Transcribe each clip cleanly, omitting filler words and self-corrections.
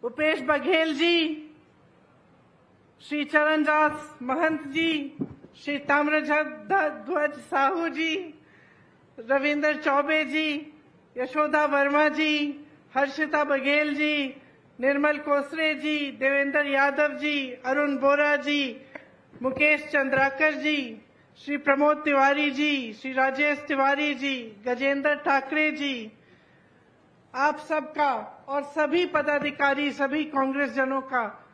भूपेश बघेल जी, श्री चरणदास महंत जी, श्री ताम्रध्वज साहू जी, रविंद्र चौबे जी, यशोदा वर्मा जी, हर्षिता बघेल जी, निर्मल कोसरे जी, देवेंद्र यादव जी, अरुण बोरा जी, मुकेश चंद्राकर जी, श्री प्रमोद तिवारी जी, श्री राजेश तिवारी जी, गजेंद्र ठाकरे जी, आप सबका और सभी पदाधिकारी, सभी कांग्रेस जनों का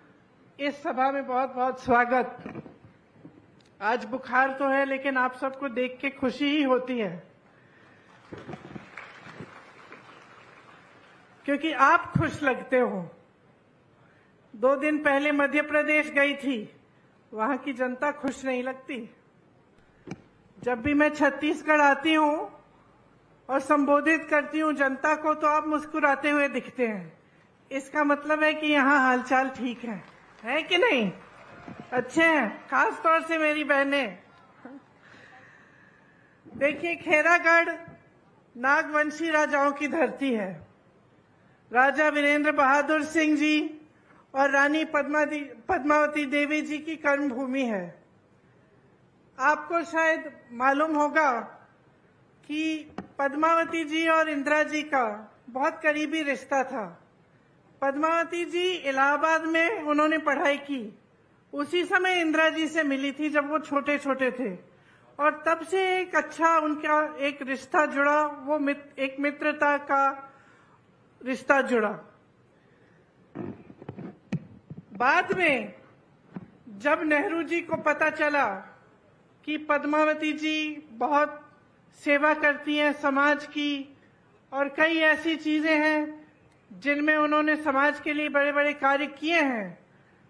इस सभा में बहुत बहुत स्वागत। आज बुखार तो है, लेकिन आप सबको देख के खुशी ही होती है, क्योंकि आप खुश लगते हो। 2 दिन पहले मध्य प्रदेश गई थी, वहां की जनता खुश नहीं लगती। जब भी मैं छत्तीसगढ़ आती हूं और संबोधित करती हूं जनता को, तो आप मुस्कुराते हुए दिखते हैं। इसका मतलब है कि यहाँ हालचाल ठीक है कि नहीं? अच्छे हैं, खास तौर से मेरी बहनें। देखिए, खैरागढ़ नागवंशी राजाओं की धरती है। राजा वीरेंद्र बहादुर सिंह जी और रानी पद्मावती देवी जी की कर्मभूमि है। आपको शायद मालूम होगा कि पद्मावती जी और इंदिरा जी का बहुत करीबी रिश्ता था। पद्मावती जी इलाहाबाद में उन्होंने पढ़ाई की, उसी समय इंदिरा जी से मिली थी जब वो छोटे छोटे थे, और तब से एक अच्छा उनका एक रिश्ता जुड़ा, वो एक मित्रता का रिश्ता जुड़ा। बाद में जब नेहरू जी को पता चला कि पद्मावती जी बहुत सेवा करती हैं समाज की, और कई ऐसी चीजें हैं जिनमें उन्होंने समाज के लिए बड़े बड़े कार्य किए हैं,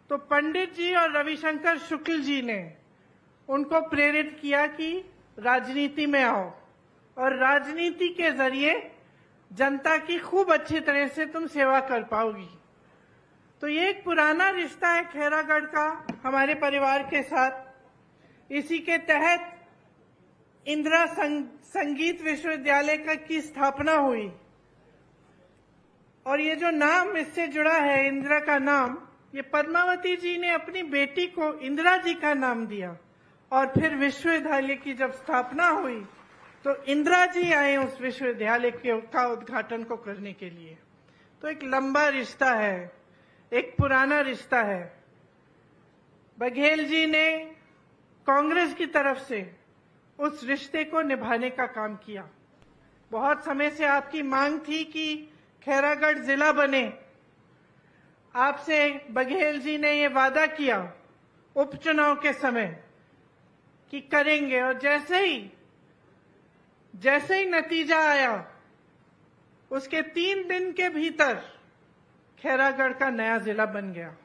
तो पंडित जी और रविशंकर शुक्ल जी ने उनको प्रेरित किया कि राजनीति में आओ, और राजनीति के जरिए जनता की खूब अच्छी तरह से तुम सेवा कर पाओगी। तो ये एक पुराना रिश्ता है खैरागढ़ का हमारे परिवार के साथ। इसी के तहत इंदिरा संगीत विश्वविद्यालय की स्थापना हुई, और ये जो नाम इससे जुड़ा है, इंदिरा का नाम, ये पद्मावती जी ने अपनी बेटी को इंदिरा जी का नाम दिया, और फिर विश्वविद्यालय की जब स्थापना हुई तो इंदिरा जी आए उस विश्वविद्यालय का उद्घाटन को करने के लिए। तो एक लंबा रिश्ता है, एक पुराना रिश्ता है। बघेल जी ने कांग्रेस की तरफ से उस रिश्ते को निभाने का काम किया। बहुत समय से आपकी मांग थी कि खैरागढ़ जिला बने। आपसे बघेल जी ने ये वादा किया उपचुनाव के समय कि करेंगे, और जैसे ही नतीजा आया, उसके 3 दिन के भीतर खैरागढ़ का नया जिला बन गया।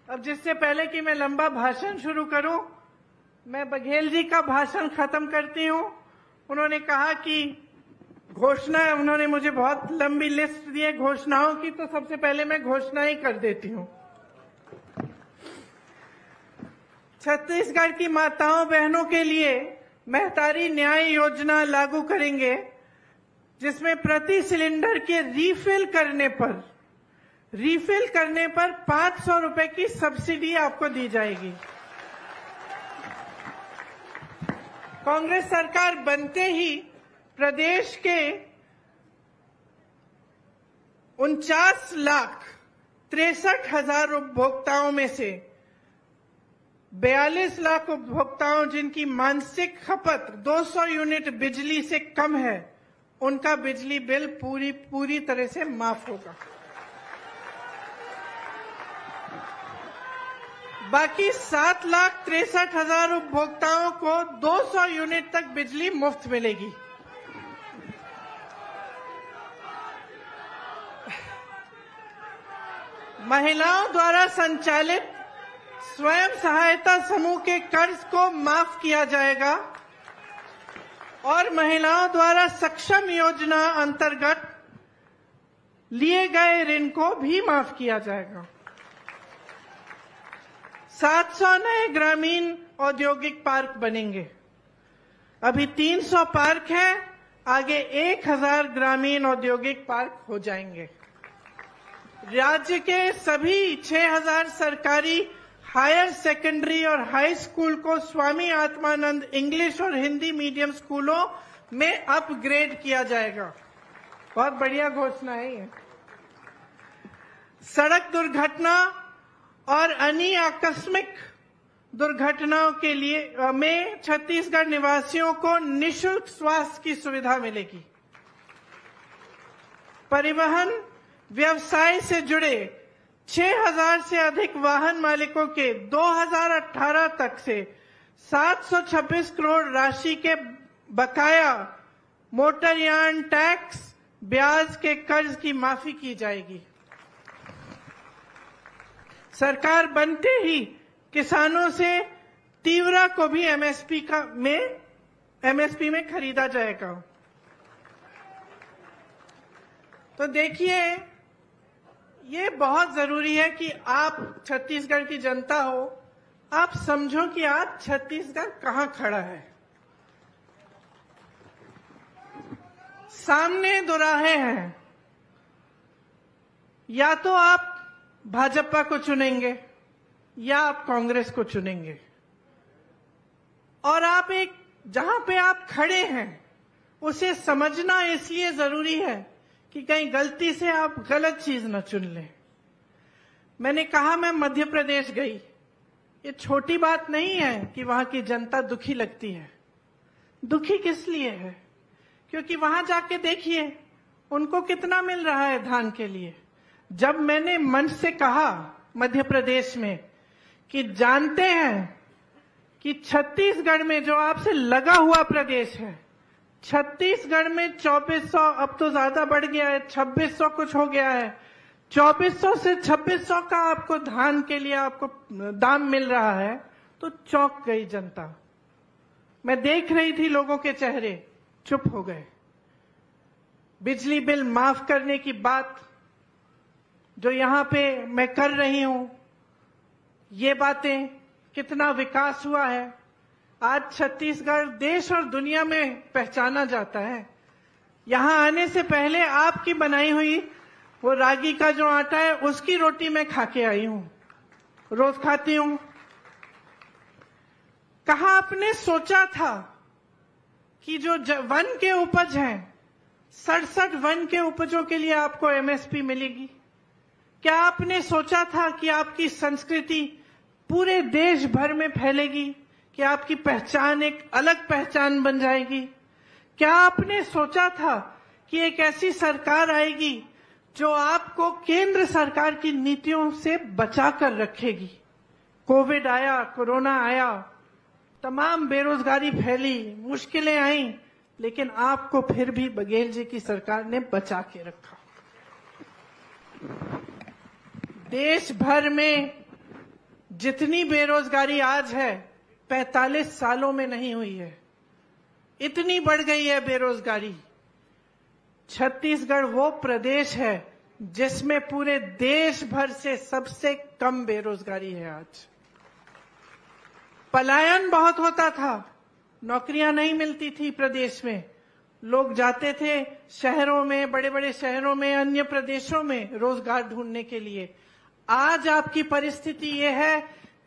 अब जिससे पहले कि मैं लंबा भाषण शुरू करूं, मैं बघेल जी का भाषण खत्म करती हूं। उन्होंने कहा कि घोषणा, उन्होंने मुझे बहुत लंबी लिस्ट दी है घोषणाओं की, तो सबसे पहले मैं घोषणा ही कर देती हूं। छत्तीसगढ़ की माताओं बहनों के लिए महतारी न्याय योजना लागू करेंगे, जिसमें प्रति सिलेंडर के रीफिल करने पर 500 रुपए की सब्सिडी आपको दी जाएगी। कांग्रेस सरकार बनते ही प्रदेश के 49,63,000 उपभोक्ताओं में से 42 लाख उपभोक्ताओं जिनकी मासिक खपत 200 यूनिट बिजली से कम है, उनका बिजली बिल पूरी तरह से माफ होगा। बाकी 7,63,000 उपभोक्ताओं को 200 यूनिट तक बिजली मुफ्त मिलेगी। महिलाओं द्वारा संचालित स्वयं सहायता समूह के कर्ज को माफ किया जाएगा, और महिलाओं द्वारा सक्षम योजना अंतर्गत लिए गए ऋण को भी माफ किया जाएगा। 700 नए ग्रामीण औद्योगिक पार्क बनेंगे। अभी 300 पार्क हैं, आगे 1000 ग्रामीण औद्योगिक पार्क हो जाएंगे। राज्य के सभी 6000 सरकारी हायर सेकेंडरी और हाई स्कूल को स्वामी आत्मानंद इंग्लिश और हिंदी मीडियम स्कूलों में अपग्रेड किया जाएगा। बहुत बढ़िया घोषणा है ये। सड़क दुर्घटना और अन्य आकस्मिक दुर्घटनाओं के लिए में छत्तीसगढ़ निवासियों को निशुल्क स्वास्थ्य की सुविधा मिलेगी। परिवहन व्यवसाय से जुड़े 6000 से अधिक वाहन मालिकों के 2018 तक से 726 करोड़ राशि के बकाया मोटरयान टैक्स ब्याज के कर्ज की माफी की जाएगी। सरकार बनते ही किसानों से तीवरा को भी एमएसपी में खरीदा जाएगा। तो देखिए, ये बहुत जरूरी है कि आप छत्तीसगढ़ की जनता हो, आप समझो कि आज छत्तीसगढ़ कहां खड़ा है। सामने दो राहें हैं, या तो आप भाजपा को चुनेंगे या आप कांग्रेस को चुनेंगे। और आप जहां पे आप खड़े हैं उसे समझना इसलिए जरूरी है कि कहीं गलती से आप गलत चीज न चुन लें। मैंने कहा मैं मध्य प्रदेश गई, ये छोटी बात नहीं है कि वहां की जनता दुखी लगती है। दुखी किस लिए है? क्योंकि वहां जाके देखिए उनको कितना मिल रहा है धान के लिए। जब मैंने मंच से कहा मध्य प्रदेश में कि जानते हैं कि छत्तीसगढ़ में जो आपसे लगा हुआ प्रदेश है, छत्तीसगढ़ में 2400, अब तो ज्यादा बढ़ गया है, 2600 कुछ हो गया है, 2400 से 2600 का आपको धान के लिए आपको दाम मिल रहा है, तो चौंक गई जनता। मैं देख रही थी लोगों के चेहरे चुप हो गए। बिजली बिल माफ करने की बात जो यहां पे मैं कर रही हूं, ये बातें, कितना विकास हुआ है। आज छत्तीसगढ़ देश और दुनिया में पहचाना जाता है। यहां आने से पहले आपकी बनाई हुई वो रागी का जो आटा है उसकी रोटी मैं खा के आई हूं, रोज खाती हूं। कहां आपने सोचा था कि जो वन के उपज हैं, 67 वन के उपजों के लिए आपको एमएसपी मिलेगी? क्या आपने सोचा था कि आपकी संस्कृति पूरे देश भर में फैलेगी, कि आपकी पहचान एक अलग पहचान बन जाएगी? क्या आपने सोचा था कि एक ऐसी सरकार आएगी जो आपको केंद्र सरकार की नीतियों से बचा कर रखेगी? कोविड आया, कोरोना आया, तमाम बेरोजगारी फैली, मुश्किलें आई, लेकिन आपको फिर भी बघेल जी की सरकार ने बचा के रखा। देश भर में जितनी बेरोजगारी आज है 45 सालों में नहीं हुई है, इतनी बढ़ गई है बेरोजगारी। छत्तीसगढ़ वो प्रदेश है जिसमें पूरे देश भर से सबसे कम बेरोजगारी है। आज पलायन बहुत होता था, नौकरियां नहीं मिलती थी प्रदेश में, लोग जाते थे शहरों में, बड़े बड़े शहरों में, अन्य प्रदेशों में रोजगार ढूंढने के लिए। आज आपकी परिस्थिति ये है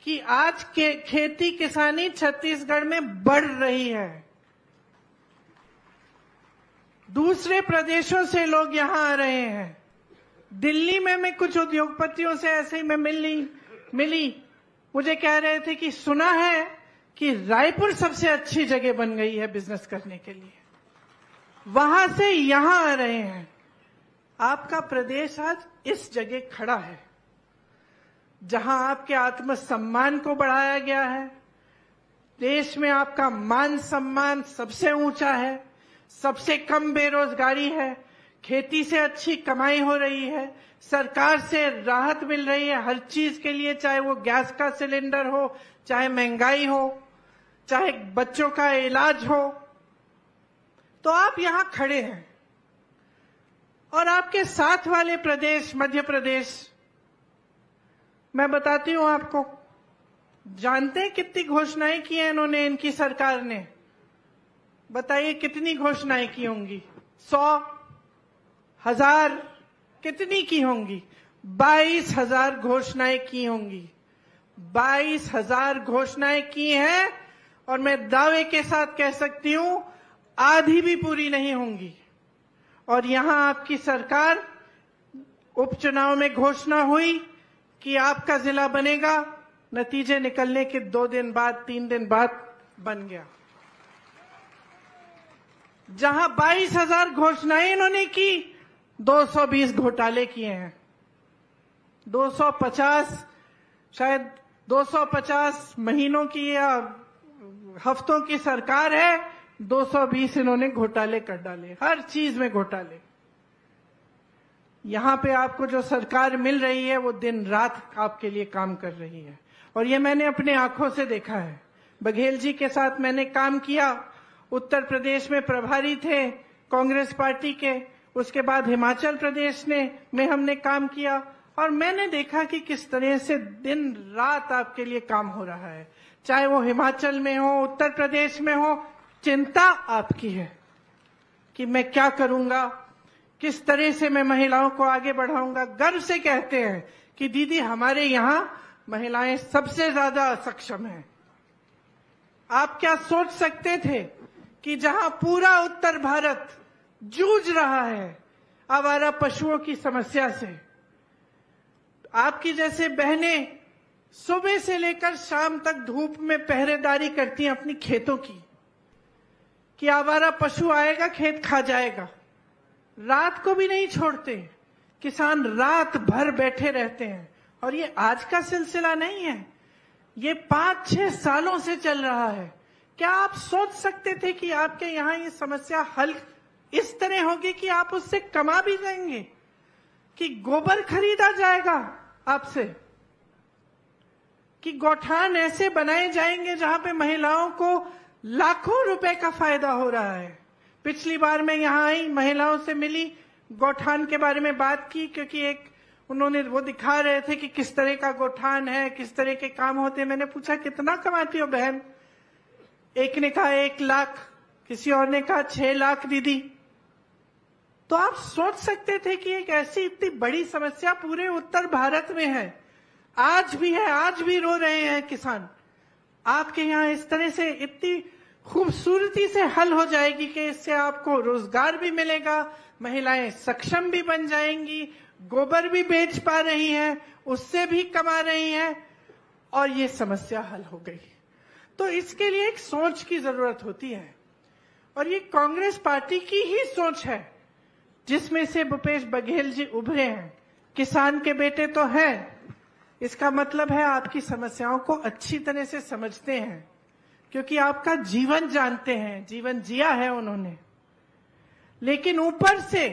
कि आज के खेती किसानी छत्तीसगढ़ में बढ़ रही है। दूसरे प्रदेशों से लोग यहां आ रहे हैं। दिल्ली में मैं कुछ उद्योगपतियों से ऐसे ही मैं मिली, मुझे कह रहे थे कि सुना है कि रायपुर सबसे अच्छी जगह बन गई है बिजनेस करने के लिए, वहां से यहां आ रहे हैं। आपका प्रदेश आज इस जगह खड़ा है जहां आपके आत्मसम्मान को बढ़ाया गया है। देश में आपका मान सम्मान सबसे ऊंचा है, सबसे कम बेरोजगारी है, खेती से अच्छी कमाई हो रही है, सरकार से राहत मिल रही है हर चीज के लिए, चाहे वो गैस का सिलेंडर हो, चाहे महंगाई हो, चाहे बच्चों का इलाज हो। तो आप यहां खड़े हैं। और आपके साथ वाले प्रदेश मध्य प्रदेश, मैं बताती हूं आपको, जानते हैं कितनी घोषणाएं की हैं इन्होंने, इनकी सरकार ने? बताइए कितनी घोषणाएं की होंगी? 100, 1000, कितनी की होंगी? 22,000 घोषणाएं की होंगी। 22,000 घोषणाएं की हैं और मैं दावे के साथ कह सकती हूं आधी भी पूरी नहीं होंगी। और यहां आपकी सरकार, उपचुनाव में घोषणा हुई कि आपका जिला बनेगा, नतीजे निकलने के 2 दिन बाद, 3 दिन बाद बन गया। जहां 22,000 घोषणाएं इन्होंने की, 220 घोटाले किए हैं। 250, शायद 250 महीनों की या हफ्तों की सरकार है, 220 इन्होंने घोटाले कर डाले, हर चीज में घोटाले। यहां पे आपको जो सरकार मिल रही है वो दिन रात आपके लिए काम कर रही है, और ये मैंने अपने आंखों से देखा है। बघेल जी के साथ मैंने काम किया, उत्तर प्रदेश में प्रभारी थे कांग्रेस पार्टी के, उसके बाद हिमाचल प्रदेश में हमने काम किया, और मैंने देखा कि किस तरह से दिन रात आपके लिए काम हो रहा है। चाहे वो हिमाचल में हो, उत्तर प्रदेश में हो, चिंता आपकी है कि मैं क्या करूंगा, किस तरह से मैं महिलाओं को आगे बढ़ाऊंगा। गर्व से कहते हैं कि दीदी हमारे यहां महिलाएं सबसे ज्यादा सक्षम हैं। आप क्या सोच सकते थे कि जहां पूरा उत्तर भारत जूझ रहा है आवारा पशुओं की समस्या से, आपकी जैसे बहनें सुबह से लेकर शाम तक धूप में पहरेदारी करती हैं अपनी खेतों की, कि आवारा पशु आएगा खेत खा जाएगा, रात को भी नहीं छोड़ते, किसान रात भर बैठे रहते हैं। और ये आज का सिलसिला नहीं है, ये 5-6 सालों से चल रहा है। क्या आप सोच सकते थे कि आपके यहां ये समस्या हल इस तरह होगी कि आप उससे कमा भी जाएंगे, कि गोबर खरीदा जाएगा आपसे, कि गौठान ऐसे बनाए जाएंगे जहां पे महिलाओं को लाखों रुपए का फायदा हो रहा है। पिछली बार मैं यहां आई, महिलाओं से मिली, गौठान के बारे में बात की, क्योंकि एक उन्होंने वो दिखा रहे थे कि किस तरह का गौठान है, किस तरह के काम होते हैं। मैंने पूछा कितना कमाती हो बहन? एक ने कहा 1 लाख, किसी और ने कहा 6 लाख दीदी। तो आप सोच सकते थे कि एक ऐसी इतनी बड़ी समस्या पूरे उत्तर भारत में है, आज भी है, आज भी रो रहे हैं किसान। आपके यहाँ इस तरह से इतनी खूबसूरती से हल हो जाएगी कि इससे आपको रोजगार भी मिलेगा, महिलाएं सक्षम भी बन जाएंगी, गोबर भी बेच पा रही हैं, उससे भी कमा रही हैं, और ये समस्या हल हो गई। तो इसके लिए एक सोच की जरूरत होती है, और ये कांग्रेस पार्टी की ही सोच है जिसमें से भूपेश बघेल जी उभरे हैं। किसान के बेटे तो हैं, इसका मतलब है आपकी समस्याओं को अच्छी तरह से समझते हैं, क्योंकि आपका जीवन जानते हैं, जीवन जिया है उन्होंने। लेकिन ऊपर से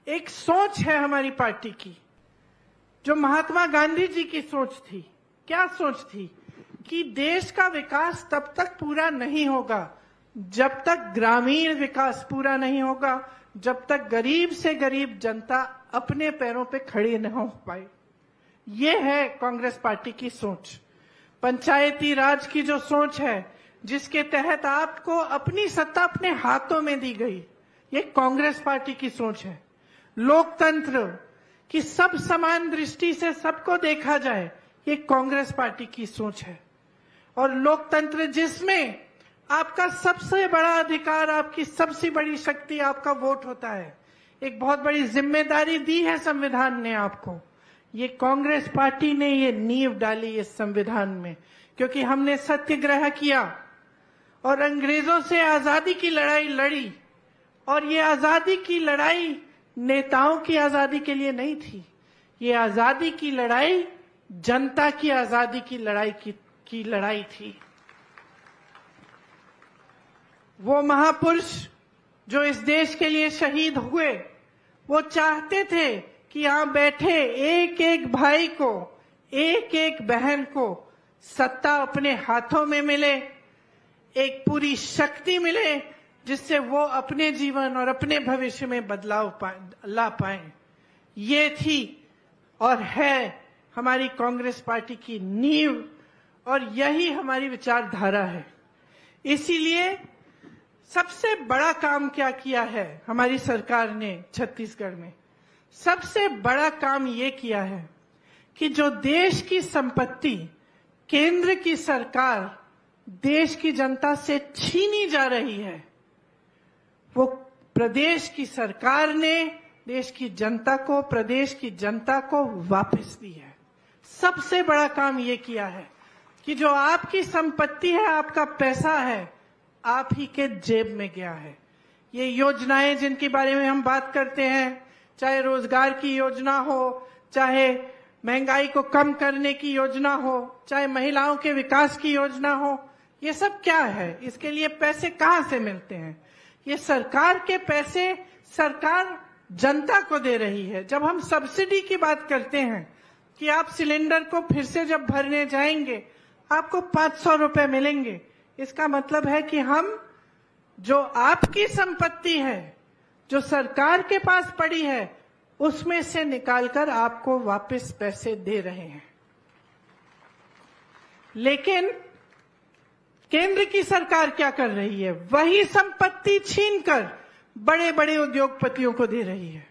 एक सोच है हमारी पार्टी की, जो महात्मा गांधी जी की सोच थी। क्या सोच थी? कि देश का विकास तब तक पूरा नहीं होगा जब तक ग्रामीण विकास पूरा नहीं होगा, जब तक गरीब से गरीब जनता अपने पैरों पे खड़ी न हो पाए। ये है कांग्रेस पार्टी की सोच। पंचायती राज की जो सोच है, जिसके तहत आपको अपनी सत्ता अपने हाथों में दी गई, ये कांग्रेस पार्टी की सोच है। लोकतंत्र की सब समान दृष्टि से सबको देखा जाए, ये कांग्रेस पार्टी की सोच है। और लोकतंत्र जिसमें आपका सबसे बड़ा अधिकार, आपकी सबसे बड़ी शक्ति आपका वोट होता है, एक बहुत बड़ी जिम्मेदारी दी है संविधान ने आपको। ये कांग्रेस पार्टी ने ये नींव डाली इस संविधान में, क्योंकि हमने सत्याग्रह किया और अंग्रेजों से आजादी की लड़ाई लड़ी, और ये आजादी की लड़ाई नेताओं की आजादी के लिए नहीं थी, ये आजादी की लड़ाई जनता की आजादी की लड़ाई थी। वो महापुरुष जो इस देश के लिए शहीद हुए, वो चाहते थे कि यहां बैठे एक एक भाई को, एक एक बहन को सत्ता अपने हाथों में मिले, एक पूरी शक्ति मिले, जिससे वो अपने जीवन और अपने भविष्य में बदलाव ला पाए। ये थी और है हमारी कांग्रेस पार्टी की नींव, और यही हमारी विचारधारा है। इसीलिए सबसे बड़ा काम क्या किया है हमारी सरकार ने छत्तीसगढ़ में? सबसे बड़ा काम ये किया है कि जो देश की संपत्ति केंद्र की सरकार देश की जनता से छीनी जा रही है, वो प्रदेश की सरकार ने देश की जनता को, प्रदेश की जनता को वापस दी है। सबसे बड़ा काम ये किया है कि जो आपकी संपत्ति है, आपका पैसा है, आप ही के जेब में गया है। ये योजनाएं जिनके बारे में हम बात करते हैं, चाहे रोजगार की योजना हो, चाहे महंगाई को कम करने की योजना हो, चाहे महिलाओं के विकास की योजना हो, ये सब क्या है? इसके लिए पैसे कहां से मिलते हैं? ये सरकार के पैसे सरकार जनता को दे रही है। जब हम सब्सिडी की बात करते हैं कि आप सिलेंडर को फिर से जब भरने जाएंगे आपको 500 रुपए मिलेंगे, इसका मतलब है कि हम जो आपकी संपत्ति है, जो सरकार के पास पड़ी है, उसमें से निकालकर आपको वापस पैसे दे रहे हैं। लेकिन केंद्र की सरकार क्या कर रही है? वही संपत्ति छीनकर बड़े बड़े उद्योगपतियों को दे रही है।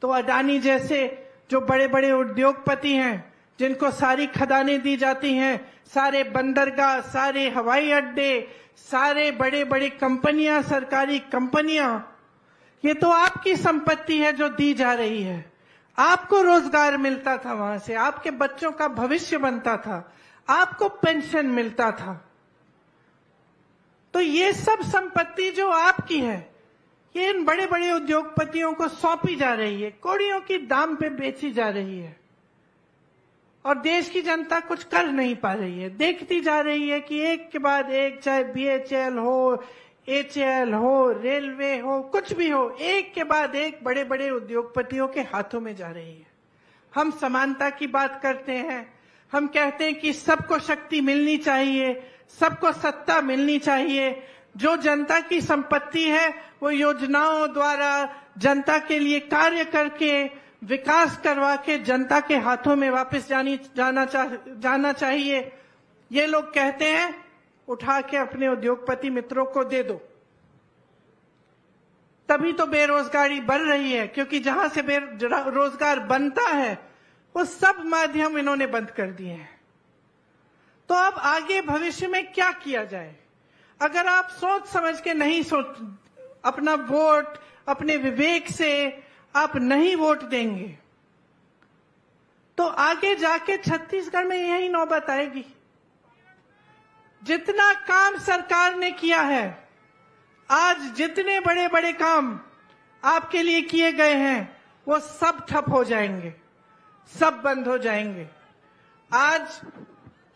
तो अडानी जैसे जो बड़े बड़े उद्योगपति हैं, जिनको सारी खदानें दी जाती हैं, सारे बंदरगाह, सारे हवाई अड्डे, सारे बड़े बड़े कंपनियां, सरकारी कंपनियां, ये तो आपकी संपत्ति है जो दी जा रही है। आपको रोजगार मिलता था वहां से, आपके बच्चों का भविष्य बनता था, आपको पेंशन मिलता था। तो ये सब संपत्ति जो आपकी है, ये इन बड़े बड़े उद्योगपतियों को सौंपी जा रही है, कौड़ियों की दाम पे बेची जा रही है, और देश की जनता कुछ कर नहीं पा रही है। देखती जा रही है कि एक के बाद एक, चाहे BHL हो, HAL हो, रेलवे हो, कुछ भी हो, एक के बाद एक बड़े बड़े उद्योगपतियों के हाथों में जा रही है। हम समानता की बात करते हैं, हम कहते हैं कि सबको शक्ति मिलनी चाहिए, सबको सत्ता मिलनी चाहिए। जो जनता की संपत्ति है वो योजनाओं द्वारा जनता के लिए कार्य करके, विकास करवा के जनता के हाथों में वापस जाना चाहिए। ये लोग कहते हैं उठा के अपने उद्योगपति मित्रों को दे दो। तभी तो बेरोजगारी बढ़ रही है, क्योंकि जहां से रोजगार बनता है वो सब माध्यम इन्होंने बंद कर दिए हैं। तो अब आगे भविष्य में क्या किया जाए? अगर आप सोच समझ के नहीं अपना वोट अपने विवेक से आप नहीं वोट देंगे, तो आगे जाके छत्तीसगढ़ में यही नौबत आएगी। जितना काम सरकार ने किया है, आज जितने बड़े बड़े काम आपके लिए किए गए हैं, वो सब ठप हो जाएंगे, सब बंद हो जाएंगे। आज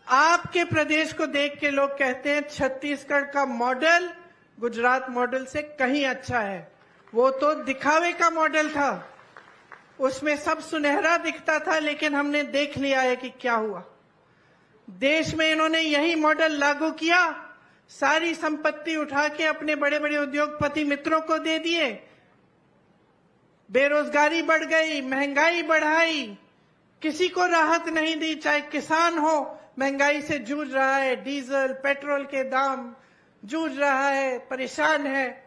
आपके प्रदेश को देख के लोग कहते हैं छत्तीसगढ़ का मॉडल गुजरात मॉडल से कहीं अच्छा है। वो तो दिखावे का मॉडल था, उसमें सब सुनहरा दिखता था, लेकिन हमने देख लिया है कि क्या हुआ। देश में इन्होंने यही मॉडल लागू किया, सारी संपत्ति उठा के अपने बड़े बड़े उद्योगपति मित्रों को दे दिए, बेरोजगारी बढ़ गई, महंगाई बढ़ाई, किसी को राहत नहीं दी। चाहे किसान हो, महंगाई से जूझ रहा है, डीजल पेट्रोल के दाम जूझ रहा है, परेशान है।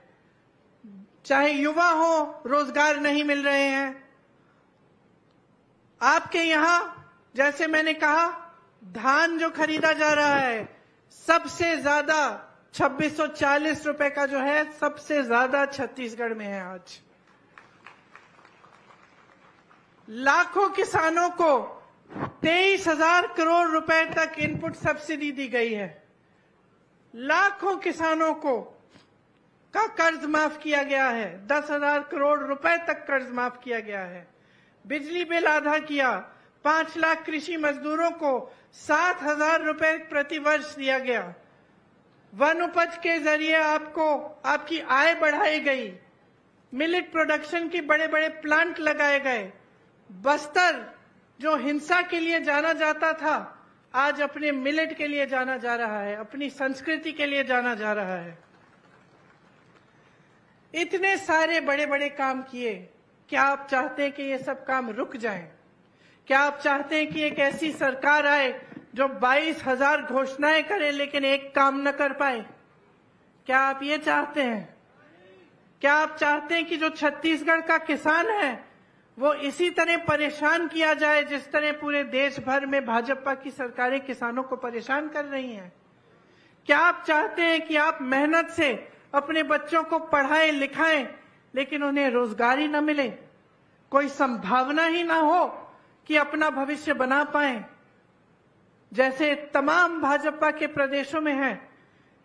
चाहे युवा हो, रोजगार नहीं मिल रहे हैं। आपके यहां जैसे मैंने कहा, धान जो खरीदा जा रहा है सबसे ज्यादा 2640 रुपए का जो है, सबसे ज्यादा छत्तीसगढ़ में है। आज लाखों किसानों को 23,000 करोड़ रुपए तक इनपुट सब्सिडी दी गई है। लाखों किसानों को का कर्ज माफ किया गया है, 10,000 करोड़ रुपए तक कर्ज माफ किया गया है। बिजली बिल आधा किया, 5 लाख कृषि मजदूरों को 7,000 रुपए प्रति वर्ष दिया गया। वन उपज के जरिए आपको आपकी आय बढ़ाई गई। मिलेट प्रोडक्शन की बड़े बड़े प्लांट लगाए गए। बस्तर जो हिंसा के लिए जाना जाता था, आज अपने मिलेट के लिए जाना जा रहा है, अपनी संस्कृति के लिए जाना जा रहा है। इतने सारे बड़े बड़े काम किए। क्या आप चाहते हैं कि ये सब काम रुक जाएं? क्या आप चाहते हैं कि एक ऐसी सरकार आए जो 22,000 घोषणाएं करे लेकिन एक काम न कर पाए? क्या आप ये चाहते हैं? क्या आप चाहते हैं कि जो छत्तीसगढ़ का किसान है वो इसी तरह परेशान किया जाए जिस तरह पूरे देश भर में भाजपा की सरकारें किसानों को परेशान कर रही हैं? क्या आप चाहते हैं कि आप मेहनत से अपने बच्चों को पढ़ाएं लिखाएं लेकिन उन्हें रोजगार ही न मिले, कोई संभावना ही ना हो कि अपना भविष्य बना पाएं जैसे तमाम भाजपा के प्रदेशों में है?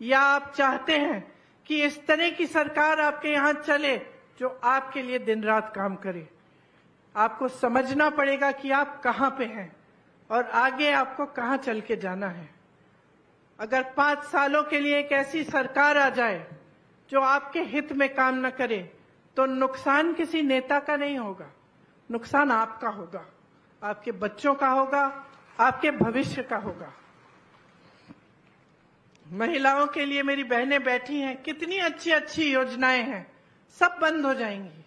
या आप चाहते हैं कि इस तरह की सरकार आपके यहां चले जो आपके लिए दिन रात काम करे? आपको समझना पड़ेगा कि आप कहां पे हैं और आगे आपको कहां चल के जाना है। अगर 5 सालों के लिए एक ऐसी सरकार आ जाए जो आपके हित में काम न करे तो नुकसान किसी नेता का नहीं होगा, नुकसान आपका होगा, आपके बच्चों का होगा, आपके भविष्य का होगा। महिलाओं के लिए मेरी बहनें बैठी हैं, कितनी अच्छी अच्छी योजनाएं हैं, सब बंद हो जाएंगी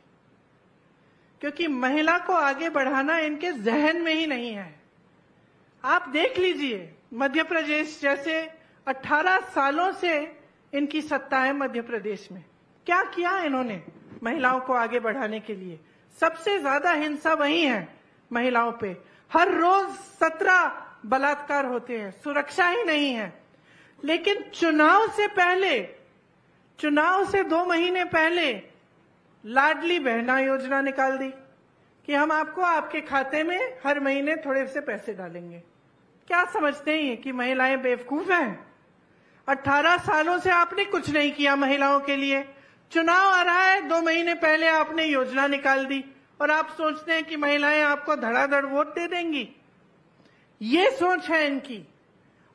क्योंकि महिला को आगे बढ़ाना इनके जहन में ही नहीं है। आप देख लीजिए, मध्य प्रदेश जैसे 18 सालों से इनकी सत्ता है मध्य प्रदेश में, क्या किया इन्होंने महिलाओं को आगे बढ़ाने के लिए? सबसे ज्यादा हिंसा वही है महिलाओं पे, हर रोज 17 बलात्कार होते हैं, सुरक्षा ही नहीं है। लेकिन चुनाव से 2 महीने पहले लाडली बहना योजना निकाल दी कि हम आपको आपके खाते में हर महीने थोड़े से पैसे डालेंगे। क्या समझते हैं कि महिलाएं बेवकूफ हैं? 18 सालों से आपने कुछ नहीं किया महिलाओं के लिए, चुनाव आ रहा है 2 महीने पहले आपने योजना निकाल दी और आप सोचते हैं कि महिलाएं आपको धड़ाधड़ वोट दे देंगी। ये सोच है इनकी।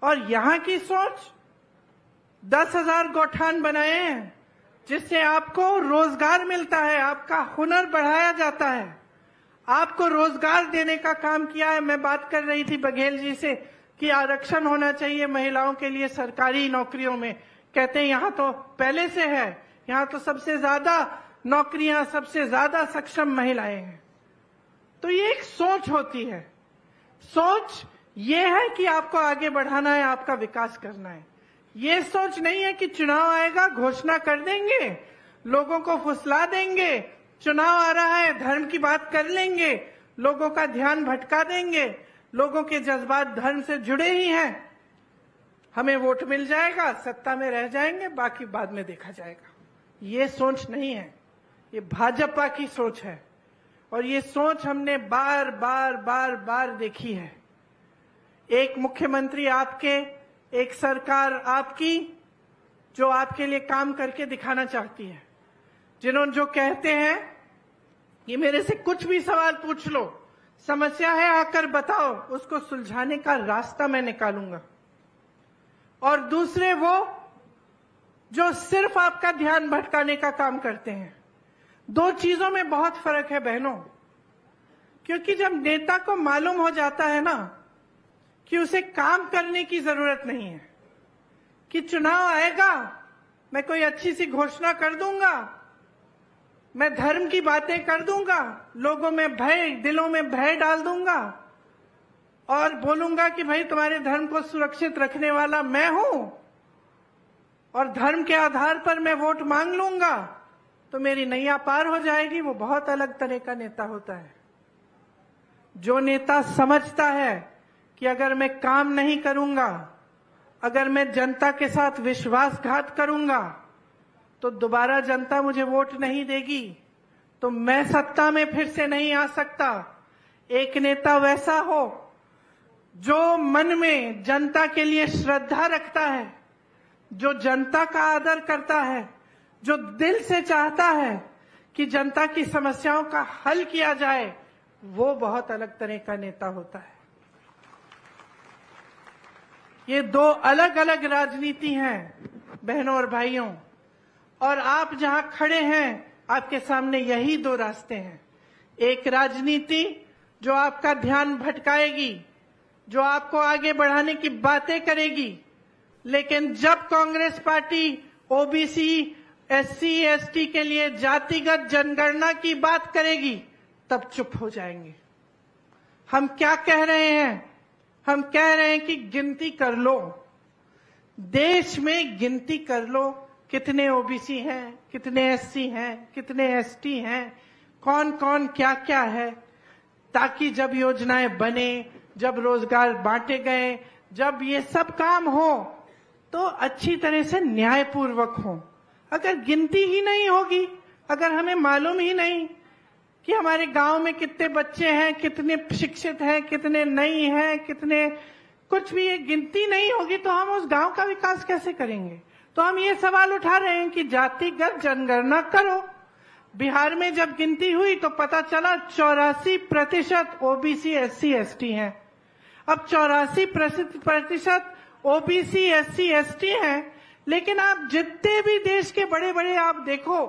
और यहां की सोच 10,000 गौठान बनाए हैं जिससे आपको रोजगार मिलता है, आपका हुनर बढ़ाया जाता है, आपको रोजगार देने का काम किया है। मैं बात कर रही थी बघेल जी से कि आरक्षण होना चाहिए महिलाओं के लिए सरकारी नौकरियों में, कहते हैं यहां तो पहले से है, यहां तो सबसे ज्यादा नौकरियां, सबसे ज्यादा सक्षम महिलाएं हैं। तो ये एक सोच होती है, सोच ये है कि आपको आगे बढ़ाना है, आपका विकास करना है। ये सोच नहीं है कि चुनाव आएगा घोषणा कर देंगे, लोगों को फुसला देंगे, चुनाव आ रहा है धर्म की बात कर लेंगे, लोगों का ध्यान भटका देंगे, लोगों के जज्बात धर्म से जुड़े ही हैं, हमें वोट मिल जाएगा, सत्ता में रह जाएंगे, बाकी बाद में देखा जाएगा। ये सोच नहीं है, ये भाजपा की सोच है और ये सोच हमने बार बार देखी है। एक मुख्यमंत्री आपके, एक सरकार आपकी जो आपके लिए काम करके दिखाना चाहती है, जिन्होंने जो कहते हैं कि मेरे से कुछ भी सवाल पूछ लो, समस्या है आकर बताओ, उसको सुलझाने का रास्ता मैं निकालूंगा। और दूसरे वो जो सिर्फ आपका ध्यान भटकाने का काम करते हैं। 2 चीजों में बहुत फर्क है बहनों, क्योंकि जब नेता को मालूम हो जाता है ना कि उसे काम करने की जरूरत नहीं है, कि चुनाव आएगा मैं कोई अच्छी सी घोषणा कर दूंगा, मैं धर्म की बातें कर दूंगा, लोगों में भय, दिलों में भय डाल दूंगा और बोलूंगा कि भाई तुम्हारे धर्म को सुरक्षित रखने वाला मैं हूं और धर्म के आधार पर मैं वोट मांग लूंगा तो मेरी नैया पार हो जाएगी। वो बहुत अलग तरह का नेता होता है। जो नेता समझता है कि अगर मैं काम नहीं करूंगा, अगर मैं जनता के साथ विश्वासघात करूंगा तो दोबारा जनता मुझे वोट नहीं देगी, तो मैं सत्ता में फिर से नहीं आ सकता। एक नेता वैसा हो जो मन में जनता के लिए श्रद्धा रखता है, जो जनता का आदर करता है, जो दिल से चाहता है कि जनता की समस्याओं का हल किया जाए, वो बहुत अलग तरह का नेता होता है। ये 2 अलग अलग राजनीति हैं बहनों और भाइयों, और आप जहां खड़े हैं आपके सामने यही 2 रास्ते हैं। एक राजनीति जो आपका ध्यान भटकाएगी, जो आपको आगे बढ़ाने की बातें करेगी, लेकिन जब Congress party OBC, SC, ST के लिए जातिगत जनगणना की बात करेगी तब चुप हो जाएंगे। हम क्या कह रहे हैं? हम कह रहे हैं कि गिनती कर लो, देश में गिनती कर लो कितने ओबीसी हैं, कितने एससी हैं, कितने एसटी हैं, कौन कौन क्या क्या है, ताकि जब योजनाएं बने, जब रोजगार बांटे गए, जब ये सब काम हो तो अच्छी तरह से न्यायपूर्वक हो। अगर गिनती ही नहीं होगी, अगर हमें मालूम ही नहीं कि हमारे गांव में कितने बच्चे हैं, कितने शिक्षित हैं, कितने नहीं हैं, कितने कुछ भी ये गिनती नहीं होगी, तो हम उस गांव का विकास कैसे करेंगे? तो हम ये सवाल उठा रहे हैं कि जातिगत जनगणना करो। बिहार में जब गिनती हुई तो पता चला 84% ओबीसी एससी एसटी हैं। अब 84% ओबीसी एससी एसटी हैं, लेकिन आप जितने भी देश के बड़े बड़े आप देखो,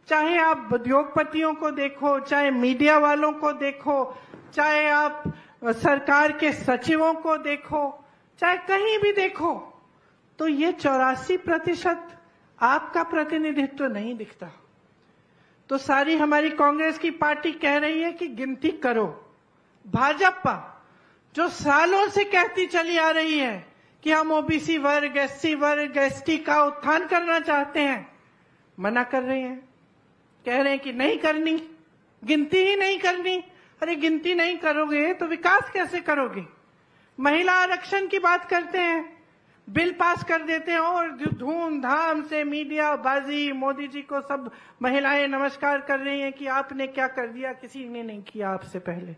चाहे आप उद्योगपतियों को देखो, चाहे मीडिया वालों को देखो, चाहे आप सरकार के सचिवों को देखो, चाहे कहीं भी देखो, तो ये 84% आपका प्रतिनिधित्व नहीं दिखता। तो सारी हमारी कांग्रेस की पार्टी कह रही है कि गिनती करो। भाजपा जो सालों से कहती चली आ रही है कि हम ओबीसी वर्ग, एससी वर्ग, एसटी का उत्थान करना चाहते हैं, मना कर रहे हैं, कह रहे हैं कि नहीं करनी, गिनती ही नहीं करनी। अरे गिनती नहीं करोगे तो विकास कैसे करोगे? महिला आरक्षण की बात करते हैं, बिल पास कर देते हैं और धूमधाम से मीडिया बाजी, मोदी जी को सब महिलाएं नमस्कार कर रही हैं कि आपने क्या कर दिया, किसी ने नहीं किया आपसे पहले।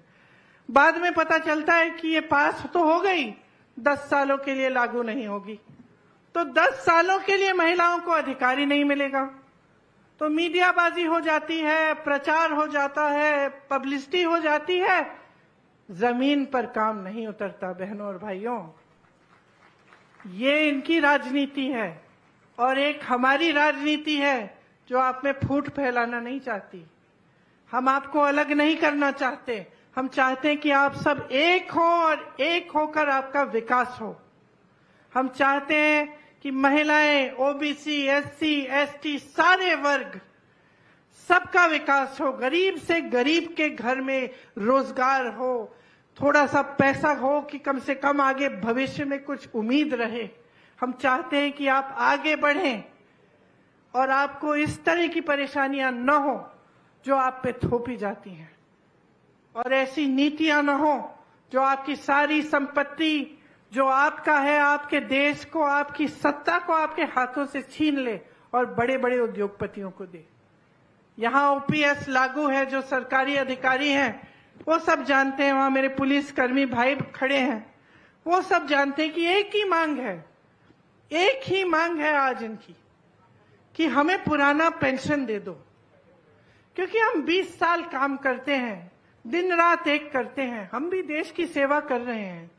बाद में पता चलता है कि ये पास तो हो गई, 10 सालों के लिए लागू नहीं होगी, तो 10 सालों के लिए महिलाओं को अधिकार ही नहीं मिलेगा। तो मीडियाबाजी हो जाती है, प्रचार हो जाता है, पब्लिसिटी हो जाती है, जमीन पर काम नहीं उतरता। बहनों और भाइयों, ये इनकी राजनीति है और एक हमारी राजनीति है जो आप में फूट फैलाना नहीं चाहती। हम आपको अलग नहीं करना चाहते, हम चाहते हैं कि आप सब एक हो और एक होकर आपका विकास हो। हम चाहते हैं कि महिलाएं, ओबीसी, एससी, एसटी, सारे वर्ग, सबका विकास हो, गरीब से गरीब के घर में रोजगार हो, थोड़ा सा पैसा हो कि कम से कम आगे भविष्य में कुछ उम्मीद रहे। हम चाहते हैं कि आप आगे बढ़ें और आपको इस तरह की परेशानियां न हो जो आप पे थोपी जाती हैं, और ऐसी नीतियां न हो जो आपकी सारी संपत्ति जो आपका है, आपके देश को, आपकी सत्ता को आपके हाथों से छीन ले और बड़े बड़े उद्योगपतियों को दे। यहाँ ओपीएस लागू है, जो सरकारी अधिकारी हैं वो सब जानते हैं, वहां मेरे पुलिसकर्मी भाई खड़े हैं, वो सब जानते हैं कि एक ही मांग है, एक ही मांग है आज इनकी कि हमें पुराना पेंशन दे दो। क्योंकि हम 20 साल काम करते हैं, दिन रात एक करते हैं, हम भी देश की सेवा कर रहे हैं,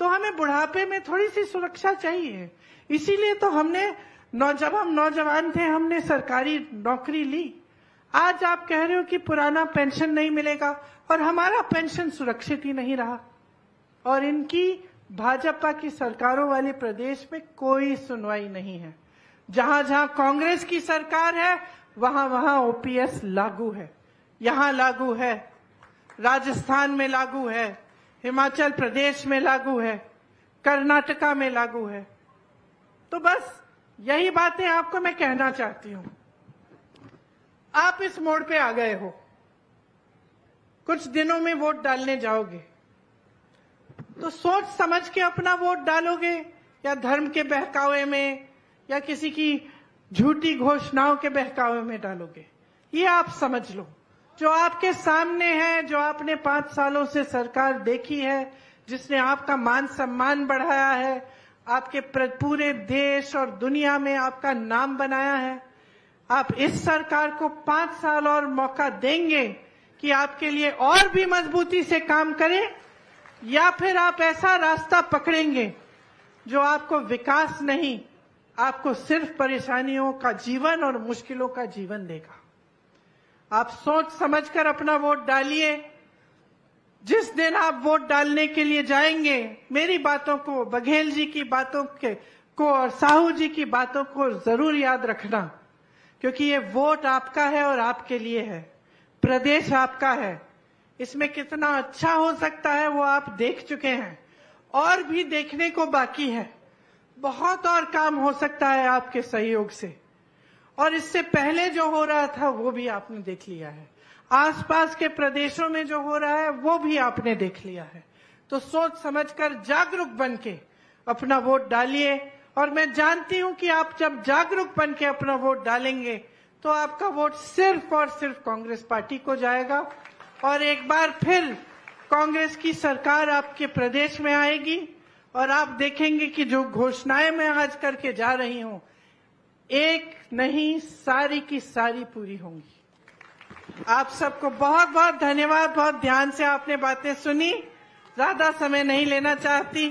तो हमें बुढ़ापे में थोड़ी सी सुरक्षा चाहिए। इसीलिए तो हमने जब हम नौजवान थे हमने सरकारी नौकरी ली। आज आप कह रहे हो कि पुराना पेंशन नहीं मिलेगा और हमारा पेंशन सुरक्षित ही नहीं रहा। और इनकी भाजपा की सरकारों वाले प्रदेश में कोई सुनवाई नहीं है। जहां जहां कांग्रेस की सरकार है वहां वहां ओपीएस लागू है। यहां लागू है, राजस्थान में लागू है, हिमाचल प्रदेश में लागू है, कर्नाटका में लागू है। तो बस यही बातें आपको मैं कहना चाहती हूं। आप इस मोड़ पे आ गए हो, कुछ दिनों में वोट डालने जाओगे, तो सोच समझ के अपना वोट डालोगे या धर्म के बहकावे में या किसी की झूठी घोषणाओं के बहकावे में डालोगे, ये आप समझ लो। जो आपके सामने है, जो आपने 5 सालों से सरकार देखी है, जिसने आपका मान सम्मान बढ़ाया है, आपके पूरे देश और दुनिया में आपका नाम बनाया है, आप इस सरकार को 5 साल और मौका देंगे कि आपके लिए और भी मजबूती से काम करें, या फिर आप ऐसा रास्ता पकड़ेंगे जो आपको विकास नहीं, आपको सिर्फ परेशानियों का जीवन और मुश्किलों का जीवन देगा। आप सोच समझकर अपना वोट डालिए। जिस दिन आप वोट डालने के लिए जाएंगे, मेरी बातों को, बघेल जी की बातों को और साहू जी की बातों को जरूर याद रखना, क्योंकि ये वोट आपका है और आपके लिए है। प्रदेश आपका है, इसमें कितना अच्छा हो सकता है वो आप देख चुके हैं, और भी देखने को बाकी है। बहुत और काम हो सकता है आपके सहयोग से। और इससे पहले जो हो रहा था वो भी आपने देख लिया है, आसपास के प्रदेशों में जो हो रहा है वो भी आपने देख लिया है। तो सोच समझकर जागरूक बन के अपना वोट डालिए। और मैं जानती हूं कि आप जब जागरूक बन के अपना वोट डालेंगे तो आपका वोट सिर्फ और सिर्फ कांग्रेस पार्टी को जाएगा और एक बार फिर कांग्रेस की सरकार आपके प्रदेश में आएगी और आप देखेंगे कि जो घोषणाएं मैं आज करके जा रही हूं, एक नहीं सारी की सारी पूरी होंगी। आप सबको बहुत बहुत धन्यवाद। बहुत ध्यान से आपने बातें सुनी, ज्यादा समय नहीं लेना चाहती।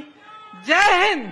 जय हिंद।